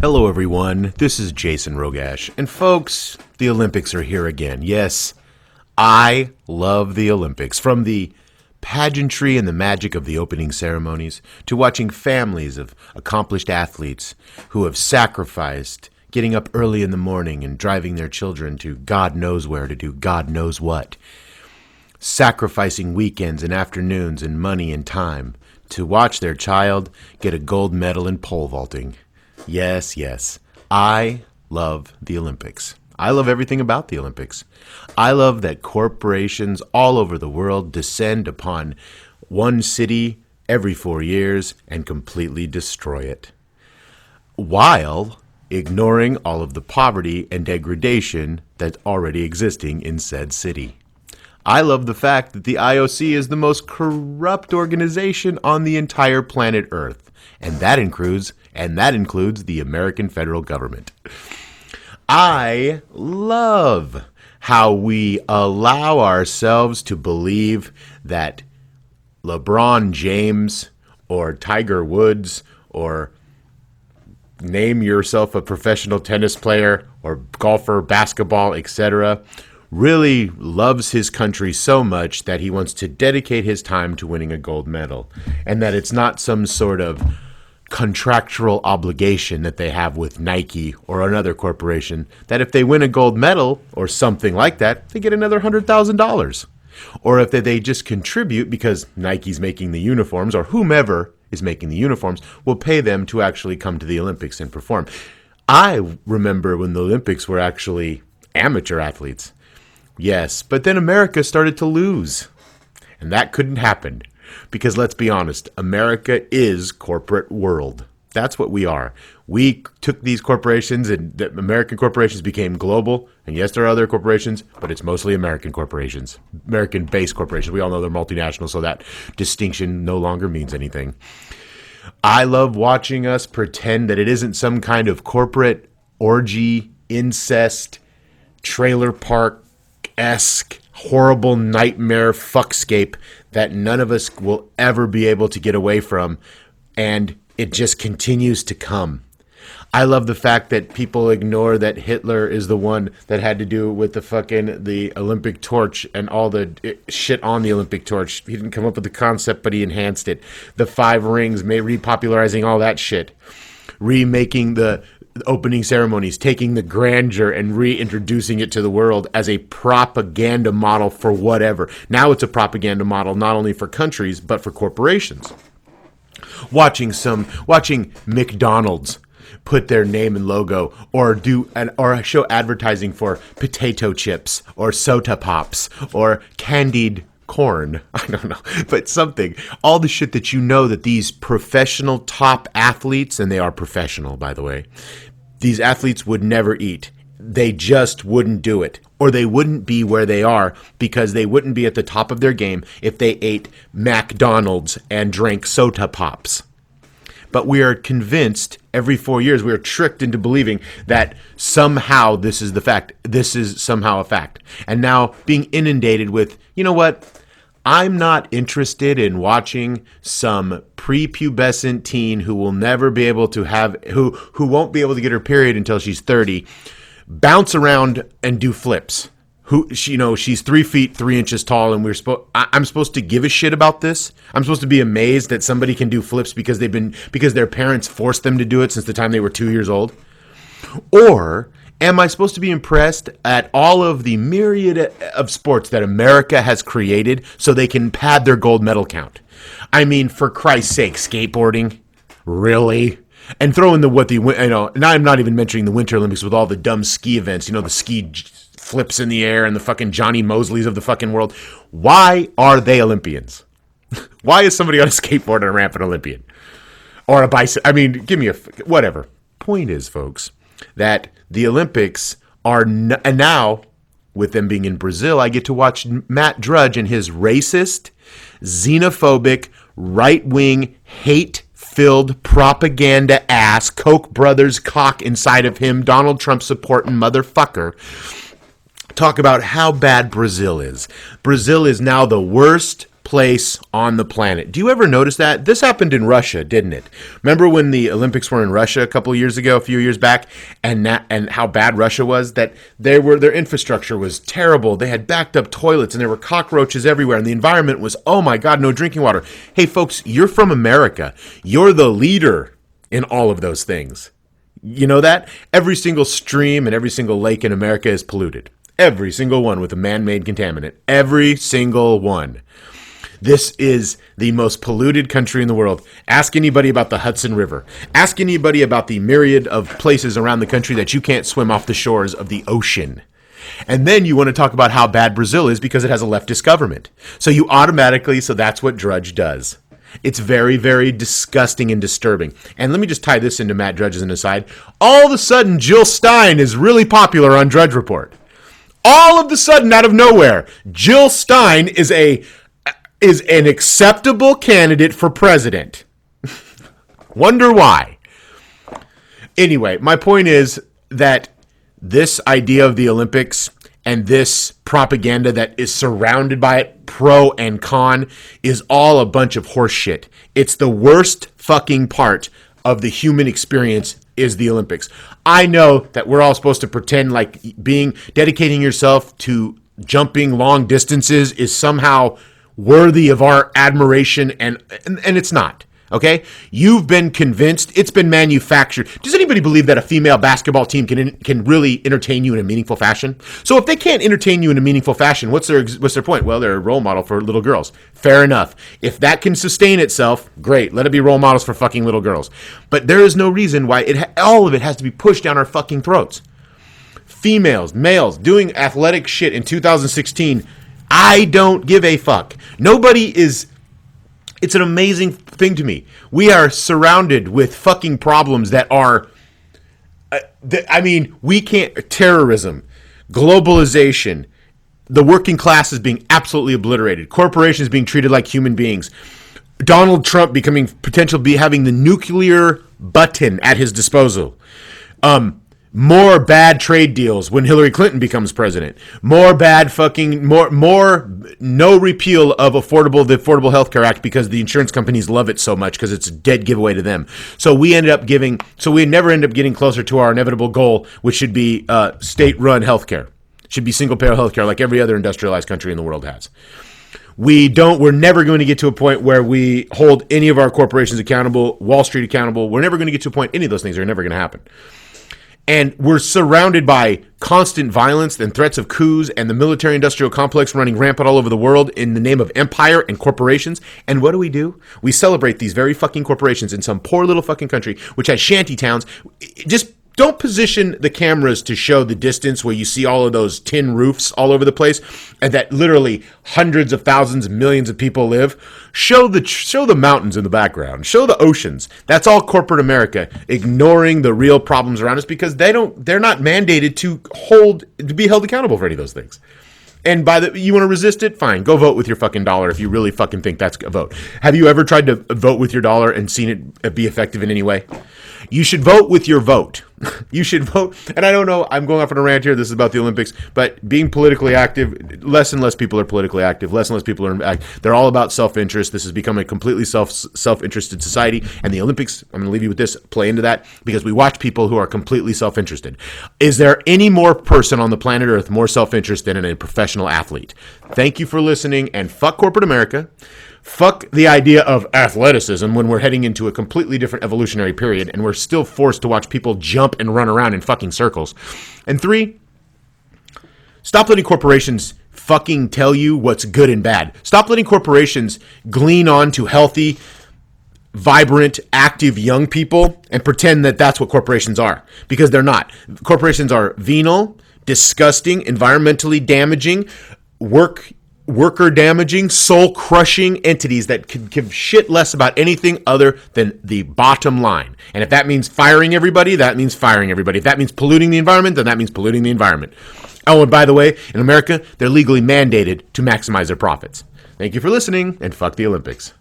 Hello everyone, this is Jason Roggasch, and folks, the Olympics are here again. Yes, I love the Olympics. From the pageantry and the magic of the opening ceremonies, to watching families of accomplished athletes who have sacrificed getting up early in the morning and driving their children to God knows where to do God knows what, sacrificing weekends and afternoons and money and time to watch their child get a gold medal in pole vaulting. Yes, I love the Olympics. I love everything about the Olympics. I love that corporations all over the world descend upon one city every 4 years and completely destroy it, while ignoring all of the poverty and degradation that's already existing in said city. I love the fact that the IOC is the most corrupt organization on the entire planet Earth, and that includes the American federal government. I love how we allow ourselves to believe that LeBron James or Tiger Woods or name yourself a professional tennis player or golfer, basketball, etc., really loves his country so much that he wants to dedicate his time to winning a gold medal, and that it's not some sort of contractual obligation that they have with Nike or another corporation that if they win a gold medal or something like that, they get another $100,000. Or if they just contribute because Nike's making the uniforms or whomever is making the uniforms will pay them to actually come to the Olympics and perform. I remember when the Olympics were actually amateur athletes. Yes, but then America started to lose. And that couldn't happen. Because let's be honest, America is corporate world. That's what we are. We took these corporations and the American corporations became global. And yes, there are other corporations, but it's mostly American corporations, American-based corporations. We all know they're multinational, so that distinction no longer means anything. I love watching us pretend that it isn't some kind of corporate orgy, incest, trailer park-esque, horrible nightmare fuckscape that none of us will ever be able to get away from, and it just continues to come. I love the fact that people ignore that Hitler is the one that had to do with the Olympic torch and all the shit on the Olympic torch. He didn't come up with the concept, but he enhanced it. The 5 rings, repopularizing all that shit. Remaking the opening ceremonies, taking the grandeur and reintroducing it to the world as a propaganda model for whatever. Now it's a propaganda model not only for countries, but for corporations. Watching McDonald's put their name and logo or show advertising for potato chips or soda pops or candied corn. I don't know, but something. All the shit that you know that these professional top athletes, and they are professional, by the way, these athletes would never eat. They just wouldn't do it. Or they wouldn't be where they are because they wouldn't be at the top of their game if they ate McDonald's and drank soda pops. But we are convinced every 4 years, we are tricked into believing that somehow this is the fact. This is somehow a fact. And now being inundated with, you know what? I'm not interested in watching some prepubescent teen who will never be able to who won't be able to get her period until she's 30, bounce around and do flips. She's 3 feet 3 inches tall, and I'm supposed to give a shit about this. I'm supposed to be amazed that somebody can do flips because their parents forced them to do it since the time they were 2 years old. Or am I supposed to be impressed at all of the myriad of sports that America has created so they can pad their gold medal count? I mean, for Christ's sake, skateboarding? Really? And throw in now I'm not even mentioning the Winter Olympics with all the dumb ski events, the ski flips in the air and the fucking Johnny Mosleys of the fucking world. Why are they Olympians? Why is somebody on a skateboard and a ramp an Olympian? Or a bicycle? I mean, give me whatever. Point is, folks, that the Olympics are, and now, with them being in Brazil, I get to watch Matt Drudge and his racist, xenophobic, right-wing, hate-filled propaganda ass, Koch brothers cock inside of him, Donald Trump supporting motherfucker, talk about how bad Brazil is. Brazil is now the worst place on the planet. Do you ever notice that? This happened in Russia, didn't it? Remember when the Olympics were in Russia a few years back, and how bad Russia was? That their infrastructure was terrible. They had backed up toilets, and there were cockroaches everywhere, and the environment was, oh my God, no drinking water. Hey folks, you're from America. You're the leader in all of those things. You know that? Every single stream and every single lake in America is polluted. Every single one with a man-made contaminant. Every single one. This is the most polluted country in the world. Ask anybody about the Hudson River. Ask anybody about the myriad of places around the country that you can't swim off the shores of the ocean. And then you want to talk about how bad Brazil is because it has a leftist government. So that's what Drudge does. It's very, very disgusting and disturbing. And let me just tie this into Matt Drudge as an aside. All of a sudden, Jill Stein is really popular on Drudge Report. All of a sudden, out of nowhere, Jill Stein is an acceptable candidate for president. Wonder why. Anyway, my point is that this idea of the Olympics and this propaganda that is surrounded by it, pro and con, is all a bunch of horse shit. It's the worst fucking part of the human experience is the Olympics. I know that we're all supposed to pretend like dedicating yourself to jumping long distances is somehow worthy of our admiration, and it's not. Okay? You've been convinced. It's been manufactured. Does anybody believe that a female basketball team can really entertain you in a meaningful fashion? So if they can't entertain you in a meaningful fashion, what's their point? Well, they're a role model for little girls. Fair enough. If that can sustain itself, great. Let it be role models for fucking little girls. But there is no reason why all of it has to be pushed down our fucking throats. Females, males, doing athletic shit in 2016, I don't give a fuck. It's an amazing thing to me. We are surrounded with fucking problems that are, terrorism, globalization, the working class is being absolutely obliterated, corporations being treated like human beings, Donald Trump having the nuclear button at his disposal, more bad trade deals when Hillary Clinton becomes president. More no repeal of the Affordable Health Care Act because the insurance companies love it so much because it's a dead giveaway to them. So we never end up getting closer to our inevitable goal, which should be state-run health care. Should be single-payer health care like every other industrialized country in the world has. We're never going to get to a point where we hold any of our corporations accountable, Wall Street accountable. We're never going to get to a point, any of those things are never going to happen. And we're surrounded by constant violence and threats of coups and the military-industrial complex running rampant all over the world in the name of empire and corporations. And what do? We celebrate these very fucking corporations in some poor little fucking country which has shanty towns. Just don't position the cameras to show the distance where you see all of those tin roofs all over the place and that literally hundreds of thousands, millions of people live. Show the mountains in the background. Show the oceans. That's all corporate America, ignoring the real problems around us because they're not mandated to be held accountable for any of those things. And you want to resist it? Fine. Go vote with your fucking dollar if you really fucking think that's a vote. Have you ever tried to vote with your dollar and seen it be effective in any way? You should vote with your vote. You should vote. And I don't know, I'm going off on a rant here. This is about the Olympics. But being politically active, less and less people are politically active. Less and less people are active. They're all about self-interest. This has become a completely self-interested society. And the Olympics, I'm going to leave you with this, play into that. Because we watch people who are completely self-interested. Is there any more person on the planet Earth more self-interested than a professional athlete? Thank you for listening. And fuck corporate America. Fuck the idea of athleticism when we're heading into a completely different evolutionary period and we're still forced to watch people jump and run around in fucking circles. And 3, stop letting corporations fucking tell you what's good and bad. Stop letting corporations glean on to healthy, vibrant, active young people and pretend that that's what corporations are. Because they're not. Corporations are venal, disgusting, environmentally damaging, worker damaging, soul crushing entities that could give shit less about anything other than the bottom line. And if that means firing everybody, that means firing everybody. If that means polluting the environment, then that means polluting the environment. Oh, and by the way, in America, they're legally mandated to maximize their profits. Thank you for listening, and fuck the Olympics.